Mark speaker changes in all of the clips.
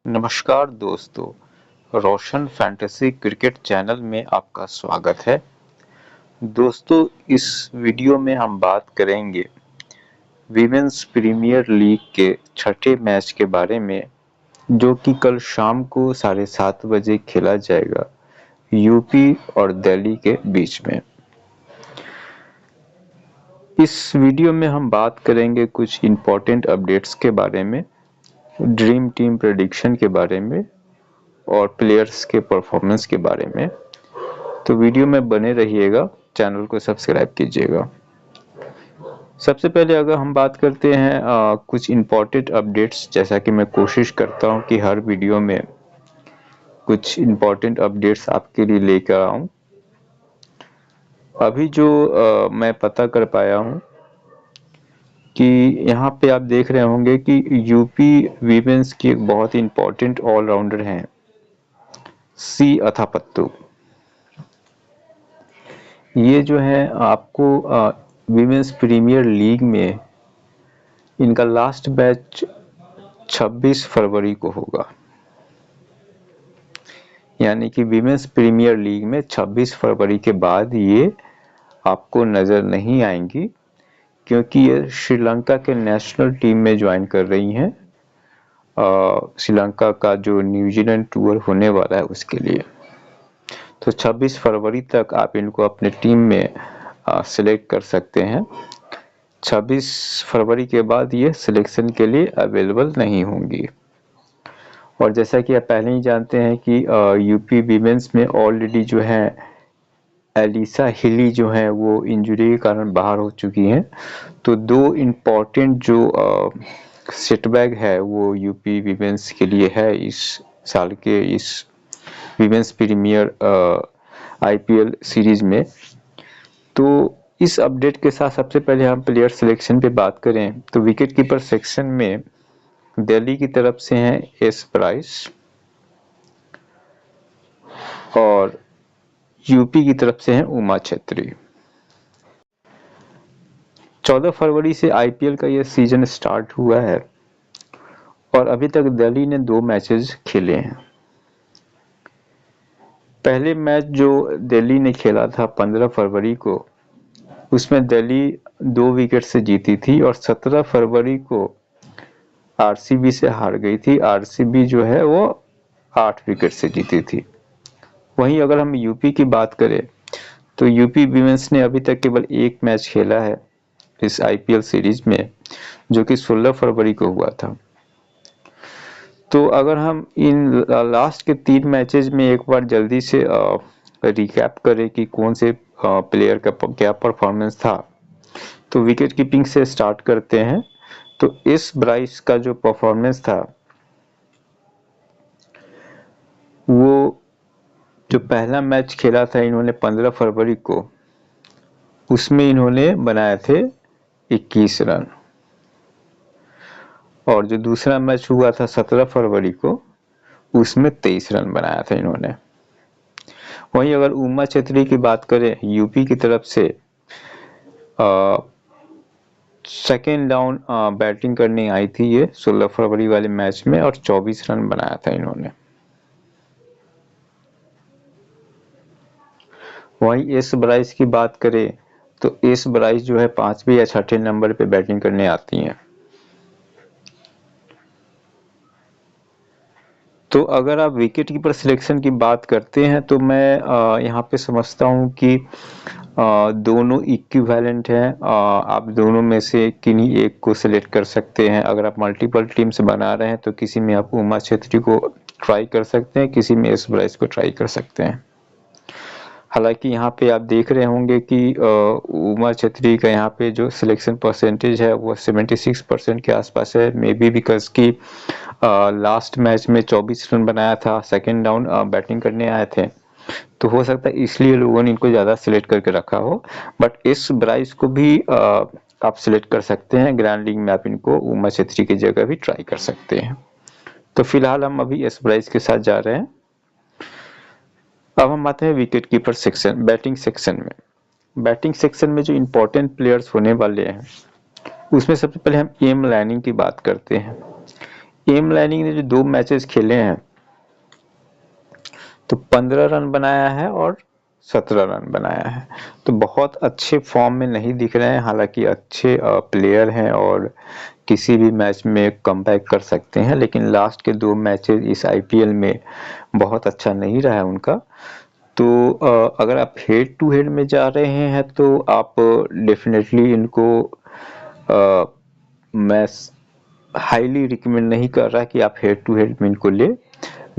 Speaker 1: नमस्कार दोस्तों, रोशन fantasy cricket channel में आपका स्वागत है। दोस्तों, इस वीडियो में हम बात करेंगे विमेंस प्रीमियर लीग के छठे मैच के बारे में, जो कि कल शाम को 7:30 बजे खेला जाएगा यूपी और दिल्ली के बीच में। इस वीडियो में हम बात करेंगे कुछ इम्पोर्टेंट अपडेट्स के बारे में, ड्रीम टीम प्रेडिक्शन के बारे में और प्लेयर्स के परफॉर्मेंस के बारे में। तो वीडियो में बने रहिएगा, चैनल को सब्सक्राइब कीजिएगा। सबसे पहले अगर हम बात करते हैं कुछ इम्पोर्टेंट अपडेट्स, जैसा कि मैं कोशिश करता हूं कि हर वीडियो में कुछ इम्पोर्टेंट अपडेट्स आपके लिए लेकर आऊं। अभी जो मैं पता कर पाया हूं कि यहाँ पे आप देख रहे होंगे कि यूपी वीमेंस की एक बहुत ही इम्पोर्टेंट ऑलराउंडर हैं सी अथापत्तू। ये जो है आपको विमेंस प्रीमियर लीग में इनका लास्ट मैच 26 फरवरी को होगा, यानी कि विमेंस प्रीमियर लीग में 26 फरवरी के बाद ये आपको नज़र नहीं आएंगी, क्योंकि ये श्रीलंका के नेशनल टीम में ज्वाइन कर रही हैं। श्रीलंका का जो न्यूजीलैंड टूर होने वाला है उसके लिए। तो 26 फरवरी तक आप इनको अपने टीम में सिलेक्ट कर सकते हैं। 26 फरवरी के बाद ये सिलेक्शन के लिए अवेलेबल नहीं होंगी। और जैसा कि आप पहले ही जानते हैं कि यूपी वीमेंस में ऑलरेडी जो है एलिसा हिली जो है वो इंजरी के कारण बाहर हो चुकी हैं। तो दो इम्पॉर्टेंट जो सेटबैक है वो यूपी वीमेंस के लिए है इस साल के इस वीमेंस प्रीमियर आईपीएल सीरीज में। तो इस अपडेट के साथ सबसे पहले हम प्लेयर सिलेक्शन पे बात करें तो विकेट कीपर सेक्शन में दिल्ली की तरफ से हैं एस ब्राइस और यूपी की तरफ से हैं उमा छेत्री। 14 फरवरी से आईपीएल का यह सीजन स्टार्ट हुआ है और अभी तक दिल्ली ने 2 मैचेस खेले हैं। पहले मैच जो दिल्ली ने खेला था 15 फरवरी को, उसमें दिल्ली 2 विकेट से जीती थी और 17 फरवरी को आरसीबी से हार गई थी। आरसीबी जो है वो 8 विकेट से जीती थी। वहीं अगर हम यूपी की बात करें तो यूपी विमेंस ने अभी तक केवल 1 मैच खेला है इस आईपीएल सीरीज में, जो कि 16 फरवरी को हुआ था। तो अगर हम इन लास्ट के 3 मैचेस में एक बार जल्दी से रिकैप करें कि कौन से प्लेयर का क्या परफॉर्मेंस था, तो विकेट कीपिंग से स्टार्ट करते हैं। तो इस ब्राइस का जो परफॉर्मेंस था, वो जो पहला मैच खेला था इन्होंने 15 फरवरी को, उसमें इन्होंने बनाए थे 21 रन और जो दूसरा मैच हुआ था 17 फरवरी को, उसमें 23 रन बनाया था इन्होंने। वहीं अगर उमा छेत्री की बात करें यूपी की तरफ से, सेकेंड डाउन बैटिंग करने आई थी ये 16 फरवरी वाले मैच में और 24 रन बनाया था इन्होंने। वहीं एस ब्राइस की बात करें तो एस ब्राइस जो है 5वें या 6ठे नंबर पे बैटिंग करने आती हैं। तो अगर आप विकेट कीपर सिलेक्शन की बात करते हैं तो मैं यहाँ पे समझता हूँ कि दोनों इक्विवेलेंट हैं। आप दोनों में से किन्हीं एक को सिलेक्ट कर सकते हैं। अगर आप मल्टीपल टीम्स बना रहे हैं तो किसी में आप उमा छेत्री को ट्राई कर सकते हैं, किसी में एस ब्राइस को ट्राई कर सकते हैं। हालांकि यहाँ पे आप देख रहे होंगे कि उमा छेत्री का यहाँ पे जो सिलेक्शन परसेंटेज है वो 76% के आसपास है। मे बी बिकॉज की लास्ट मैच में 24 रन बनाया था, सेकेंड डाउन बैटिंग करने आए थे, तो हो सकता है इसलिए लोगों ने इनको ज़्यादा सिलेक्ट करके रखा हो। बट इस ब्राइस को भी आप सिलेक्ट कर सकते हैं। ग्रैंड लीग में आप इनको उमा छेत्री की जगह भी ट्राई कर सकते हैं। तो फिलहाल हम अभी इस ब्राइस के साथ जा रहे हैं। अब हम आते हैं wicket keeper section, batting section में। बैटिंग सेक्शन में जो इम्पोर्टेंट प्लेयर्स होने वाले हैं उसमें सबसे पहले हम एम लैनिंग की बात करते हैं। एम लैनिंग ने जो 2 मैचेस खेले हैं तो 15 रन बनाया है और 17 रन बनाया है, तो बहुत अच्छे फॉर्म में नहीं दिख रहे हैं। हालांकि अच्छे प्लेयर हैं और किसी भी मैच में कमबैक कर सकते हैं, लेकिन लास्ट के 2 मैचेस इस आईपीएल में बहुत अच्छा नहीं रहा है उनका। तो अगर आप हेड टू हेड में जा रहे हैं तो आप डेफिनेटली इनको मैं हाईली रिकमेंड नहीं कर रहा कि आप हेड टू हेड में इनको ले।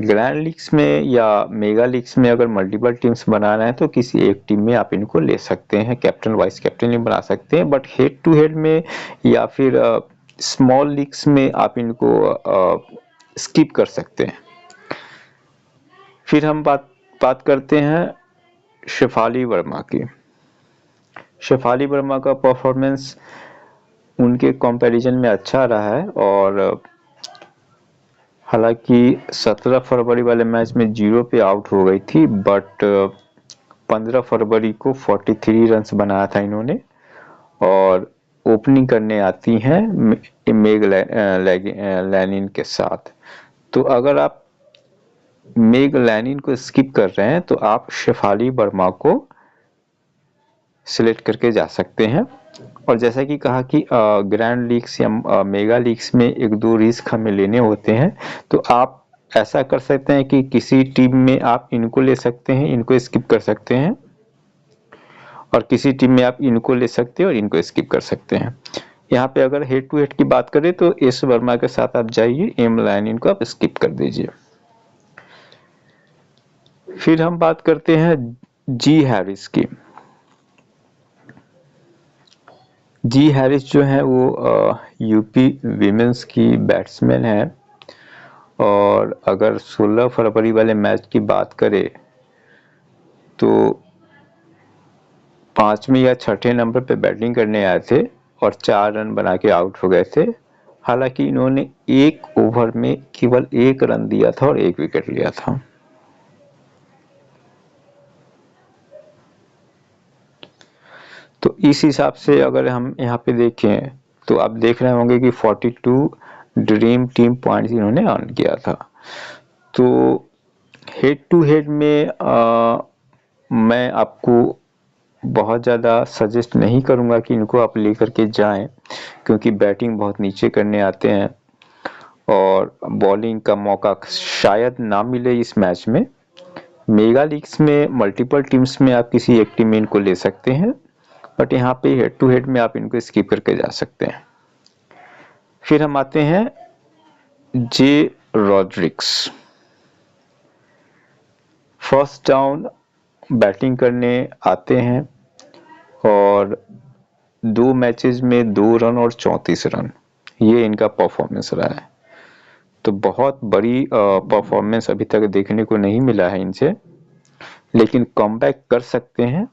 Speaker 1: ग्रैंड लीग्स में या मेगा लीग्स में अगर मल्टीपल टीम्स बनाना है तो किसी एक टीम में आप इनको ले सकते हैं, कैप्टन वाइस कैप्टन ही बना सकते हैं। बट हेड टू हेड में या फिर स्मॉल लीग्स में आप इनको स्किप कर सकते हैं। फिर हम बात करते हैं शेफाली वर्मा की। शेफाली वर्मा का परफॉर्मेंस उनके कंपैरिजन में अच्छा रहा है, और हालांकि 17 फरवरी वाले मैच में 0 पे आउट हो गई थी, बट 15 फरवरी को 43 रन्स बनाया था इन्होंने, और ओपनिंग करने आती हैं मेग लैनिन के साथ। तो अगर आप मेग लैनिन को स्किप कर रहे हैं तो आप शेफाली वर्मा को सिलेक्ट करके जा सकते हैं। और जैसा कि कहा कि ग्रैंड लीग्स या मेगा लीग्स में 1-2 रिस्क हमें लेने होते हैं, तो आप ऐसा कर सकते हैं कि किसी टीम में आप इनको ले सकते हैं, इनको स्किप कर सकते हैं, और किसी टीम में आप इनको ले सकते हैं और इनको स्किप कर सकते हैं। यहाँ पे अगर हेड टू हेड की बात करें तो एस वर्मा के साथ आप जाइए, एम लैनिन को आप स्किप कर दीजिए। फिर हम बात करते हैं जी हैरिस की। जी हैरिस जो है वो यूपी विमेंस की बैट्समैन है, और अगर 16 फरवरी वाले मैच की बात करें तो 5वें या 6ठे नंबर पे बैटिंग करने आए थे और 4 रन बना के आउट हो गए थे। हालांकि इन्होंने 1 ओवर में केवल 1 रन दिया था और 1 विकेट लिया था। तो इस हिसाब से अगर हम यहाँ पे देखें तो आप देख रहे होंगे कि 42 ड्रीम टीम पॉइंट्स इन्होंने अर्न किया था। तो हेड टू हेड में मैं आपको बहुत ज़्यादा सजेस्ट नहीं करूँगा कि इनको आप लेकर के जाएं, क्योंकि बैटिंग बहुत नीचे करने आते हैं और बॉलिंग का मौका शायद ना मिले इस मैच में। मेगा लीग्स में मल्टीपल टीम्स में आप किसी एक टीम में इनको ले सकते हैं, बट यहाँ पे हेड टू हेड में आप इनको स्किप करके जा सकते हैं। फिर हम आते हैं जे रॉड्रिक्स। फर्स्ट डाउन बैटिंग करने आते हैं और 2 मैचेस में 2 रन और 34 रन, ये इनका परफॉर्मेंस रहा है। तो बहुत बड़ी परफॉर्मेंस अभी तक देखने को नहीं मिला है इनसे, लेकिन कमबैक कर सकते हैं।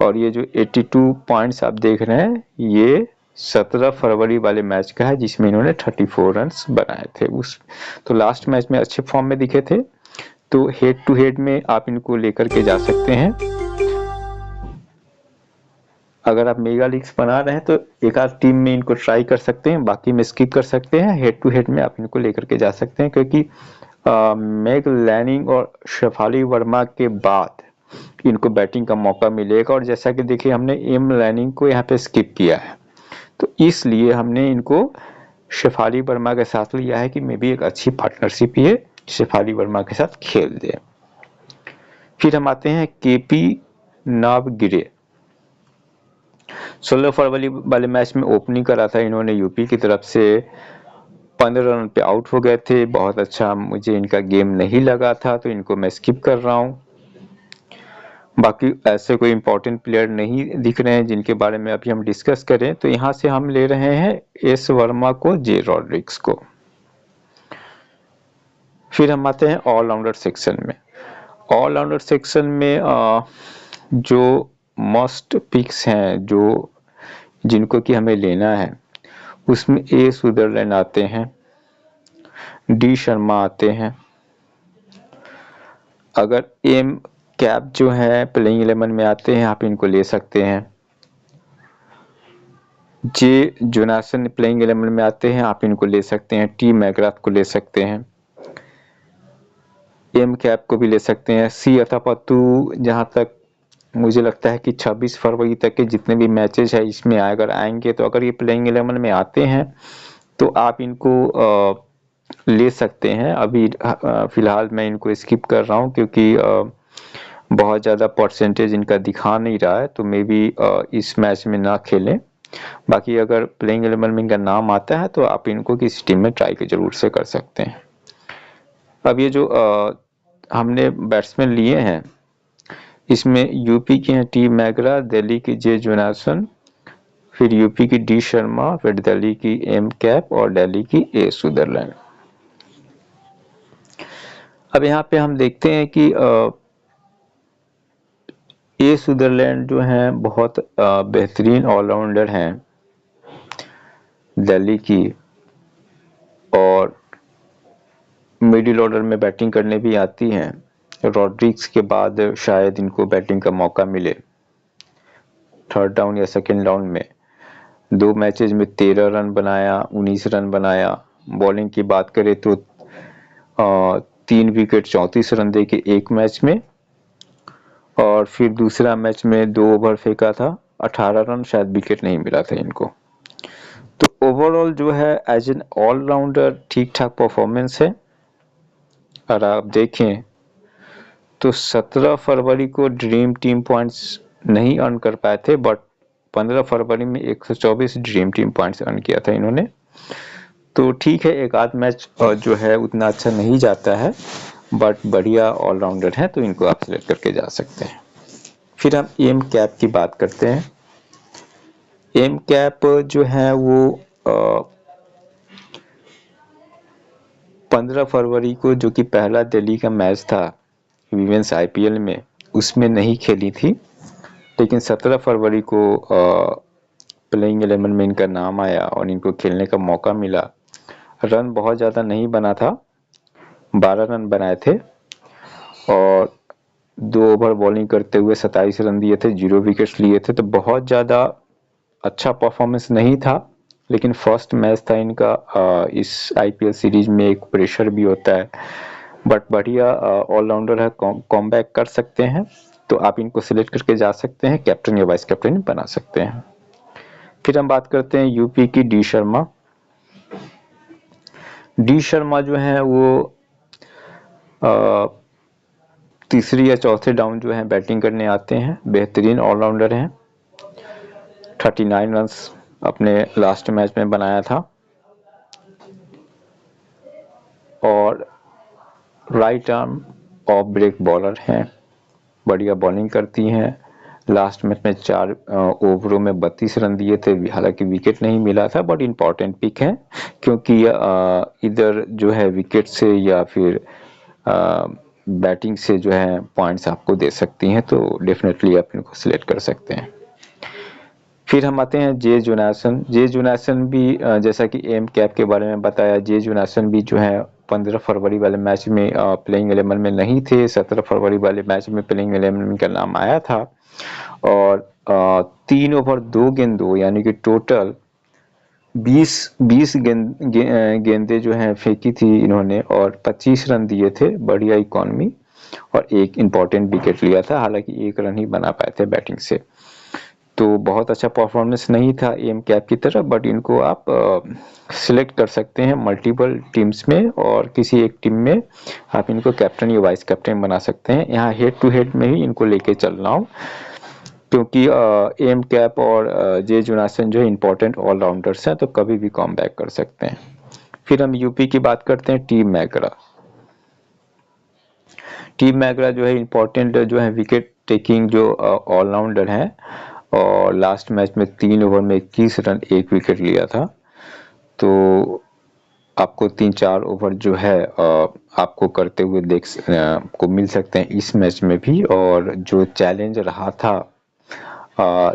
Speaker 1: और ये जो 82 पॉइंट्स आप देख रहे हैं ये 17 फरवरी वाले मैच का है, जिसमें इन्होंने 34 रन्स बनाए थे। तो लास्ट मैच में अच्छे फॉर्म में दिखे थे, तो हेड टू हेड में आप इनको लेकर के जा सकते हैं। अगर आप मेगा लीग्स बना रहे हैं तो एक आध टीम में इनको ट्राई कर सकते हैं, बाकी में स्किप कर सकते हैं। हेड टू हेड में आप इनको लेकर के जा सकते हैं, क्योंकि मेग लैनिंग और शेफाली वर्मा के बाद इनको बैटिंग का मौका मिलेगा। और जैसा कि देखिए हमने एम लैनिंग को यहाँ पे स्किप किया है, तो इसलिए हमने इनको शेफाली वर्मा के साथ लिया है कि मे भी एक अच्छी पार्टनरशिप ये शेफाली वर्मा के साथ खेल दे। फिर हम आते हैं केपी नावगिरे। 16 फरवरी वाले मैच में ओपनिंग करा था इन्होंने यूपी की तरफ से, 15 रन पे आउट हो गए थे। बहुत अच्छा मुझे इनका गेम नहीं लगा था, तो इनको मैं स्किप कर रहा हूँ। बाकी ऐसे कोई इंपॉर्टेंट प्लेयर नहीं दिख रहे हैं जिनके बारे में अभी हम डिस्कस करें, तो यहाँ से हम ले रहे हैं एस वर्मा को, जे रॉड्रिक्स को। फिर हम आते हैं ऑलराउंडर सेक्शन में। ऑलराउंडर सेक्शन में जो मस्ट पिक्स हैं, जो जिनको कि हमें लेना है, उसमें ए सुदरलैंड आते हैं, डी शर्मा आते हैं। अगर एम कैप जो है प्लेइंग 11 में आते हैं, आप इनको ले सकते हैं। जे जोनासन प्लेइंग 11 में आते हैं, आप इनको ले सकते हैं। टी मैकग्राथ को ले सकते हैं, एम कैप को भी ले सकते हैं। सी अथापत्तू जहाँ तक मुझे लगता है कि 26 फरवरी तक के जितने भी मैचेस है इसमें अगर आएंगे, तो अगर ये प्लेइंग 11 में आते हैं तो आप इनको ले सकते हैं। अभी फिलहाल मैं इनको स्किप कर रहा हूँ क्योंकि बहुत ज़्यादा परसेंटेज इनका दिखा नहीं रहा है, तो मे बी इस मैच में ना खेलें। बाकी अगर प्लेइंग 11 में इनका नाम आता है तो आप इनको किसी टीम में ट्राई के जरूर से कर सकते हैं। अब ये जो हमने बैट्समैन लिए हैं, इसमें यूपी के हैं टी मैकग्रा, दिल्ली की जे जोनासन, फिर यूपी की डी शर्मा, फिर दिल्ली की एम कैप और दिल्ली की ए सुदरलैंड। अब यहाँ पे हम देखते हैं कि ए सुदरलैंड जो है बहुत बेहतरीन ऑलराउंडर हैं दिल्ली की, और मिडिल ऑर्डर में बैटिंग करने भी आती हैं। रॉड्रिग्स के बाद शायद इनको बैटिंग का मौका मिले थर्ड डाउन या सेकंड डाउन में। 2 मैचेस में 13 रन बनाया, 19 रन बनाया। बॉलिंग की बात करें तो 3 विकेट 34 रन दे के एक मैच में, और फिर दूसरा मैच में 2 ओवर फेंका था, 18 रन, शायद विकेट नहीं मिला था इनको। तो ओवरऑल जो है एज एन ऑलराउंडर ठीक ठाक परफॉर्मेंस है। और आप देखें तो 17 फरवरी को ड्रीम टीम पॉइंट्स नहीं अर्न कर पाए थे, बट 15 फरवरी में 124 ड्रीम टीम पॉइंट्स अर्न किया था इन्होंने। तो ठीक है, एक आध मैच जो है उतना अच्छा नहीं जाता है, बट बढ़िया ऑलराउंडर है, तो इनको आप सिलेक्ट करके जा सकते हैं। फिर हम एम कैप की बात करते हैं। एम कैप जो है वो 15 फरवरी को, जो कि पहला दिल्ली का मैच था वीमेंस आईपीएल में, उसमें नहीं खेली थी, लेकिन 17 फरवरी को प्लेइंग 11 में इनका नाम आया और इनको खेलने का मौका मिला। रन बहुत ज़्यादा नहीं बना था, 12 रन बनाए थे, और 2 ओवर बॉलिंग करते हुए 27 रन दिए थे, 0 विकेट्स लिए थे। तो बहुत ज़्यादा अच्छा परफॉर्मेंस नहीं था, लेकिन फर्स्ट मैच था इनका इस आईपीएल सीरीज में, एक प्रेशर भी होता है, बट बढ़िया ऑलराउंडर है, कॉमबैक कर सकते हैं, तो आप इनको सिलेक्ट करके जा सकते हैं, कैप्टन या वाइस कैप्टन बना सकते हैं। फिर हम बात करते हैं यूपी की डी शर्मा। डी शर्मा जो है वो तीसरी या चौथे डाउन जो है बैटिंग करने आते हैं, बेहतरीन ऑलराउंडर हैं। 39 रन अपने लास्ट मैच में बनाया था, और right arm off break bowler हैं, बढ़िया बॉलिंग करती हैं। लास्ट मैच में 4 ओवरों में 32 रन दिए थे, हालांकि विकेट नहीं मिला था, बट इम्पॉर्टेंट पिक है, क्योंकि इधर जो है विकेट से या फिर बैटिंग से जो है पॉइंट्स आपको दे सकती हैं, तो डेफिनेटली आप इनको सिलेक्ट कर सकते हैं। फिर हम आते हैं जे जोनासन। जे जोनासन भी जैसा कि एम कैप के बारे में बताया, जे जोनासन भी जो है 15 फरवरी वाले मैच में प्लेइंग 11 में नहीं थे। 17 फरवरी वाले मैच में प्लेइंग 11 का नाम आया था, और 3 ओवर 2 गेंदों यानी कि टोटल 20 गेंदे जो हैं फेंकी थी इन्होंने, और 25 रन दिए थे, बढ़िया इकॉनमी, और एक इम्पॉर्टेंट विकेट लिया था, हालांकि 1 रन ही बना पाए थे बैटिंग से। तो बहुत अच्छा परफॉर्मेंस नहीं था एम कैप की तरफ, बट इनको आप सिलेक्ट कर सकते हैं मल्टीपल टीम्स में, और किसी एक टीम में आप इनको कैप्टन या वाइस कैप्टन बना सकते हैं। यहाँ हेड टू हेड में ही इनको लेके चल रहा हूँ, क्योंकि एम कैप और जे जोनासन जो है इंपॉर्टेंट ऑलराउंडर्स हैं, तो कभी भी कम बैक कर सकते हैं। फिर हम यूपी की बात करते हैं, टी मैकग्रा। टी मैकग्रा जो है इंपॉर्टेंट जो है विकेट टेकिंग जो ऑलराउंडर हैं, और लास्ट मैच में 3 ओवर में 21 रन 1 विकेट लिया था। तो आपको 3-4 ओवर जो है आपको करते हुए को मिल सकते हैं इस मैच में भी। और जो चैलेंज रहा था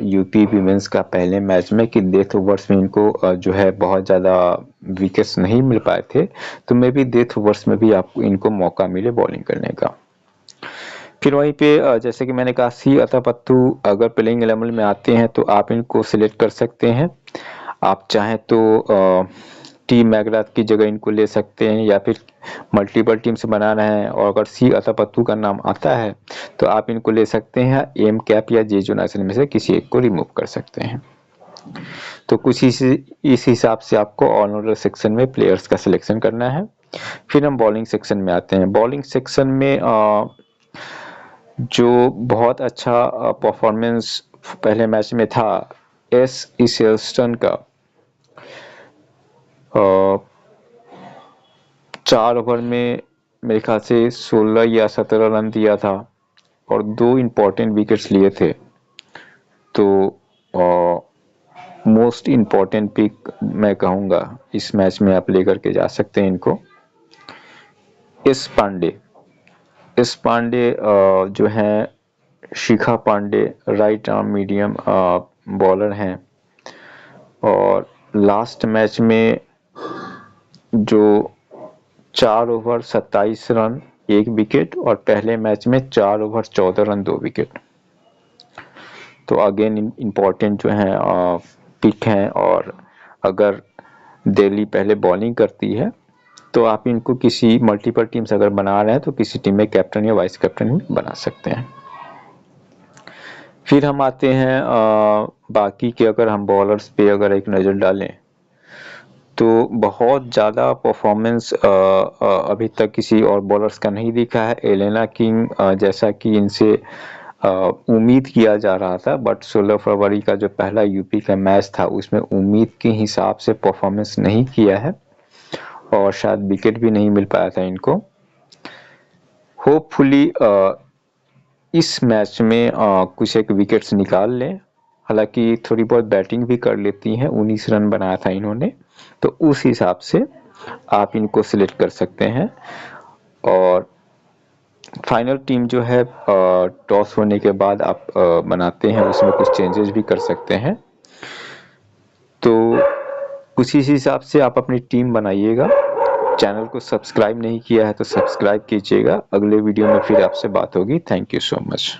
Speaker 1: यूपी वीमेंस का पहले मैच में कि डेथ ओवर्स में इनको जो है बहुत ज़्यादा विकेट्स नहीं मिल पाए थे, तो मे भी डेथ ओवर्स में भी आपको इनको मौका मिले बॉलिंग करने का। फिर वहीं पे जैसे कि मैंने कहा, सी अथापत्तू अगर प्लेइंग 11 में आते हैं तो आप इनको सिलेक्ट कर सकते हैं। आप चाहें तो टी मैकग्राथ की जगह इनको ले सकते हैं, या फिर मल्टीपल टीम्स बना रहे हैं और अगर सी अथापत्तू का नाम आता है तो आप इनको ले सकते हैं, एम कैप या जे जोनासन में से किसी एक को रिमूव कर सकते हैं। तो कुछ इस हिसाब से आपको ऑलराउंडर सेक्शन में प्लेयर्स का सिलेक्शन करना है। फिर हम बॉलिंग सेक्शन में आते हैं। बॉलिंग सेक्शन में जो बहुत अच्छा परफॉर्मेंस पहले मैच में था एस इसेल्स्टन का, 4 ओवर में मेरे ख्याल से 16 या 17 रन दिया था और 2 इम्पॉर्टेंट विकेट्स लिए थे। तो मोस्ट इम्पॉर्टेंट पिक मैं कहूँगा इस मैच में आप लेकर के जा सकते हैं इनको। एस पांडे जो हैं, Shikha Pandey right arm medium bowler हैं और लास्ट मैच में जो 4 ओवर 27 रन 1 विकेट और पहले मैच में 4 ओवर 14 रन 2 विकेट, तो अगेन इम्पॉर्टेंट जो है पिक हैं। और अगर दिल्ली पहले बॉलिंग करती है तो आप इनको किसी मल्टीपल टीम्स अगर बना रहे हैं तो किसी टीम में कैप्टन या वाइस कैप्टन भी बना सकते हैं। फिर हम आते हैं बाकी के, अगर हम बॉलर्स पे अगर एक नज़र डालें तो बहुत ज़्यादा परफॉर्मेंस अभी तक किसी और बॉलर्स का नहीं दिखा है। एलेना किंग जैसा कि इनसे उम्मीद किया जा रहा था, बट 16 फरवरी का जो पहला यूपी का मैच था उसमें उम्मीद के हिसाब से परफॉर्मेंस नहीं किया है और शायद विकेट भी नहीं मिल पाया था इनको। होपफुली इस मैच में कुछ एक विकेट्स निकाल लें। हालांकि थोड़ी बहुत बैटिंग भी कर लेती हैं, 19 रन बनाया था इन्होंने, तो उस हिसाब से आप इनको सिलेक्ट कर सकते हैं। और फाइनल टीम जो है टॉस होने के बाद आप बनाते हैं, उसमें कुछ चेंजेस भी कर सकते हैं। तो उसी हिसाब से आप अपनी टीम बनाइएगा। चैनल को सब्सक्राइब नहीं किया है तो सब्सक्राइब कीजिएगा। अगले वीडियो में फिर आपसे बात होगी। Thank you so much.